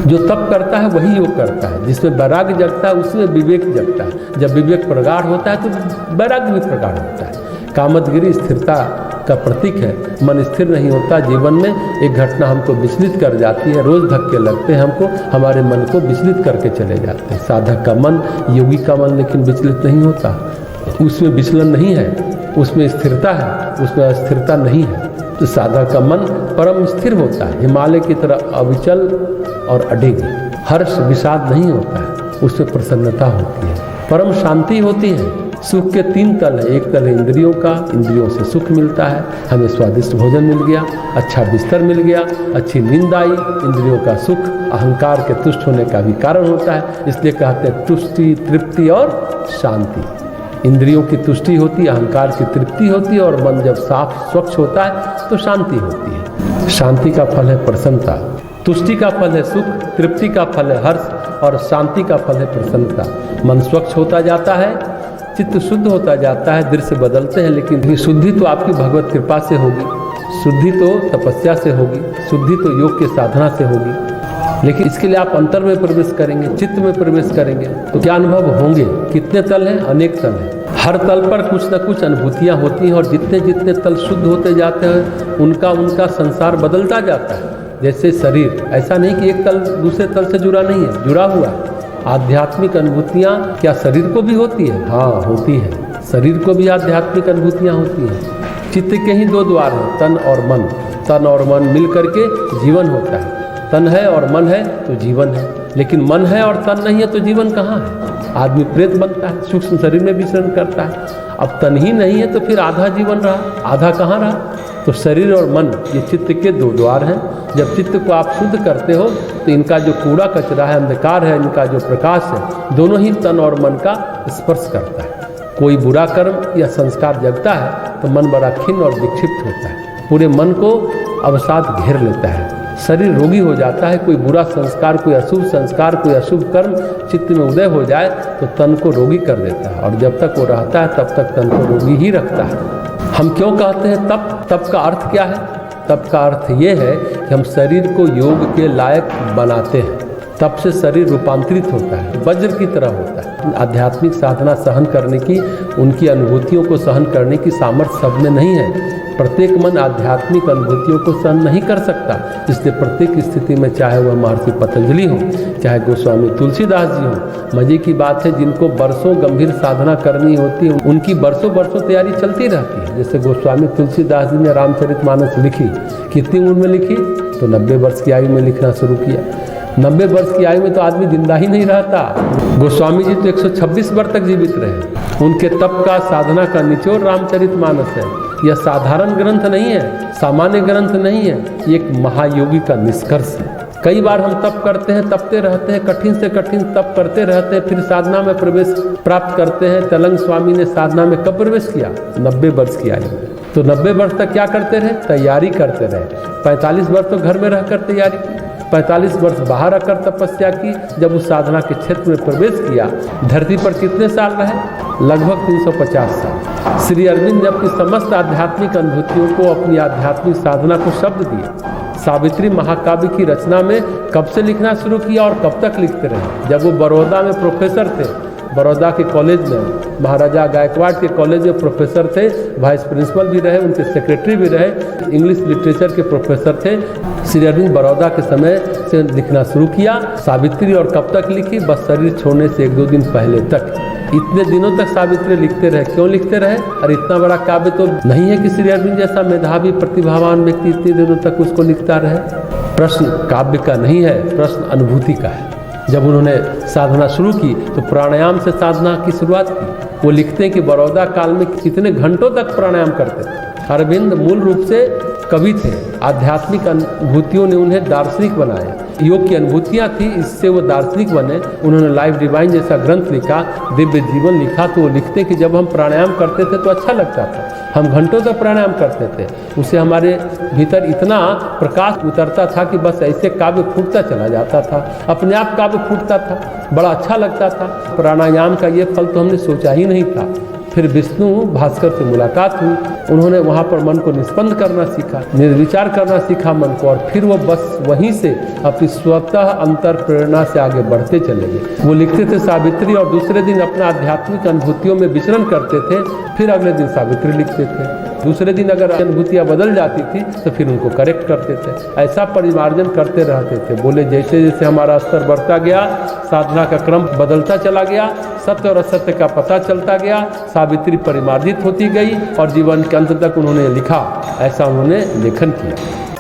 जो तप करता है वही योग करता है। जिसमें वैराग्य जगता है उसमें विवेक जगता है। जब विवेक प्रगाढ़ होता है तो वैराग्य भी प्रगाढ़ होता है। कामदगिरी स्थिरता का प्रतीक है। मन स्थिर नहीं होता। जीवन में एक घटना हमको विचलित कर जाती है, रोज धक्के लगते हैं हमको, हमारे मन को विचलित करके चले जाते हैं। साधक का मन, योगी का मन लेकिन विचलित नहीं होता। उसमें विचलन नहीं है, उसमें स्थिरता है, उसमें अस्थिरता नहीं है। तो साधक का मन परम स्थिर होता है, हिमालय की तरह अविचल और अडिग। हर्ष विषाद नहीं होता है, उसमें प्रसन्नता होती है, परम शांति होती है। सुख के तीन तल है। एक तल है इंद्रियों का, इंद्रियों से सुख मिलता है, हमें स्वादिष्ट भोजन मिल गया, अच्छा बिस्तर मिल गया, अच्छी नींद आई। इंद्रियों का सुख अहंकार के तुष्ट होने का भी कारण होता है, इसलिए कहते हैं तुष्टि, तृप्ति और शांति। इंद्रियों की तुष्टि होती है, अहंकार की तृप्ति होती है, और मन जब साफ स्वच्छ होता है तो शांति होती है। शांति का फल है प्रसन्नता, तुष्टि का फल है सुख, तृप्ति का फल है हर्ष, और शांति का फल है प्रसन्नता। मन स्वच्छ होता जाता है, चित्त शुद्ध होता जाता है, दृश्य बदलते हैं। लेकिन शुद्धि तो आपकी भगवत कृपा से होगी, शुद्धि तो तपस्या से होगी, शुद्धि तो योग के साधना से होगी। लेकिन इसके लिए आप अंतर में प्रवेश करेंगे, चित्त में प्रवेश करेंगे तो क्या अनुभव होंगे? कितने तल हैं? अनेक तल हैं। हर तल पर कुछ न कुछ अनुभूतियाँ होती हैं, और जितने जितने तल शुद्ध होते जाते हैं उनका संसार बदलता जाता है। जैसे शरीर, ऐसा नहीं कि एक तल दूसरे तल से जुड़ा नहीं है, जुड़ा हुआ है। आध्यात्मिक अनुभूतियाँ क्या शरीर को भी होती है? हाँ, होती है। शरीर को भी आध्यात्मिक अनुभूतियाँ होती हैं। चित्त के ही दो द्वार हैं, तन और मन। तन और मन मिल करके जीवन होता है। तन है और मन है तो जीवन है, लेकिन मन है और तन नहीं है तो जीवन कहाँ है? आदमी प्रेत बनता है, सूक्ष्म शरीर में विचरण करता है। अब तन ही नहीं है तो फिर आधा जीवन रहा, आधा कहाँ रहा? तो शरीर और मन ये चित्त के दो द्वार हैं। जब चित्त को आप शुद्ध करते हो तो इनका जो कूड़ा कचरा है, अंधकार है, इनका जो प्रकाश है, दोनों ही तन और मन का स्पर्श करता है। कोई बुरा कर्म या संस्कार जगता है तो मन बड़ा खिन्न और विक्षिप्त होता है, पूरे मन को अवसाद घेर लेता है, शरीर रोगी हो जाता है। कोई बुरा संस्कार, कोई अशुभ संस्कार, कोई अशुभ कर्म चित्त में उदय हो जाए तो तन को रोगी कर देता है, और जब तक वो रहता है तब तक तन को रोगी ही रखता है। हम क्यों कहते हैं तप? तप का अर्थ क्या है? तप का अर्थ ये है कि हम शरीर को योग के लायक बनाते हैं। तप से शरीर रूपांतरित होता है, वज्र की तरह होता है। आध्यात्मिक साधना सहन करने की, उनकी अनुभूतियों को सहन करने की सामर्थ्य सब में नहीं है। प्रत्येक मन आध्यात्मिक अनुभूतियों को सहन नहीं कर सकता, इसलिए प्रत्येक स्थिति में, चाहे वह महर्षि पतंजलि हो, चाहे गोस्वामी तुलसीदास जी हो, मजे की बात है जिनको वर्षों गंभीर साधना करनी होती है उनकी वर्षों तैयारी चलती रहती है। जैसे गोस्वामी तुलसीदास जी ने रामचरितमानस लिखी, कितनी उम्र में लिखी? तो 90 वर्ष की आयु में लिखना शुरू किया। 90 वर्ष की आयु में तो आदमी जिंदा ही नहीं रहता। गोस्वामी जी तो 126 वर्ष तक जीवित रहे। उनके तप का, साधना का निचोड़ रामचरितमानस है। यह साधारण ग्रंथ नहीं है, सामान्य ग्रंथ नहीं है, ये एक महायोगी का निष्कर्ष है। कई बार हम तप करते हैं, तपते रहते हैं, कठिन से कठिन तप करते रहते हैं, फिर साधना में प्रवेश प्राप्त करते हैं। तेलंग स्वामी ने साधना में कब प्रवेश किया? 90 वर्ष की आयु में। तो 90 वर्ष तक क्या करते रहे? तैयारी करते रहे। 45 वर्ष तो घर में रहकर तैयारी की, 45 वर्ष बाहर आकर तपस्या की। जब उस साधना के क्षेत्र में प्रवेश किया, धरती पर कितने साल रहे? लगभग 350 साल। श्री अरविंद ने अपनी समस्त आध्यात्मिक अनुभूतियों को, अपनी आध्यात्मिक साधना को शब्द दिए। सावित्री महाकाव्य की रचना में कब से लिखना शुरू किया और कब तक लिखते रहे? जब वो बड़ौदा में प्रोफेसर थे, बड़ौदा के कॉलेज में, महाराजा गायकवाड़ के कॉलेज में प्रोफेसर थे, वाइस प्रिंसिपल भी रहे, उनके सेक्रेटरी भी रहे, इंग्लिश लिटरेचर के प्रोफेसर थे। श्री अरविंद बड़ौदा के समय से लिखना शुरू किया। सावित्री और कब तक लिखी? बस शरीर छोड़ने से 1-2 दिन पहले तक। इतने दिनों तक सावित्री लिखते रहे। क्यों लिखते रहे? और इतना बड़ा काव्य तो नहीं है कि श्री अरविंद जैसा मेधावी प्रतिभावान व्यक्ति इतने दिनों तक उसको लिखता रहे। प्रश्न काव्य का नहीं है, प्रश्न अनुभूति का है। जब उन्होंने साधना शुरू की तो प्राणायाम से साधना की शुरुआत की। वो लिखते हैं कि बड़ौदा काल में कितने घंटों तक प्राणायाम करते थे। अरविंद मूल रूप से कवि थे, आध्यात्मिक अनुभूतियों ने उन्हें दार्शनिक बनाया। योग की अनुभूतियाँ थी, इससे वो दार्शनिक बने। उन्होंने लाइफ डिवाइन जैसा ग्रंथ लिखा, दिव्य जीवन लिखा। तो वो लिखते कि जब हम प्राणायाम करते थे तो अच्छा लगता था, हम घंटों तक प्राणायाम करते थे, उससे हमारे भीतर इतना प्रकाश उतरता था कि बस ऐसे काव्य फूटता चला जाता था, अपने आप काव्य फूटता था, बड़ा अच्छा लगता था। प्राणायाम का ये फल तो हमने सोचा ही नहीं था। फिर विष्णु भास्कर से मुलाकात हुई, उन्होंने वहाँ पर मन को निष्पन्न करना सीखा, निर्विचार करना सीखा मन को, और फिर वो बस वहीं से अपनी स्वतः अंतर प्रेरणा से आगे बढ़ते चले गए। वो लिखते थे सावित्री और दूसरे दिन अपना आध्यात्मिक अनुभूतियों में विचरण करते थे, फिर अगले दिन सावित्री लिखते थे। दूसरे दिन अगर अनुभूतियाँ बदल जाती थी तो फिर उनको करेक्ट करते थे। ऐसा परिमार्जन करते रहते थे। बोले जैसे जैसे हमारा स्तर बढ़ता गया, साधना का क्रम बदलता चला गया, सत्य और असत्य का पता चलता गया, सावित्री परिमार्जित होती गई और जीवन के अंत तक उन्होंने लिखा। ऐसा उन्होंने लेखन किया।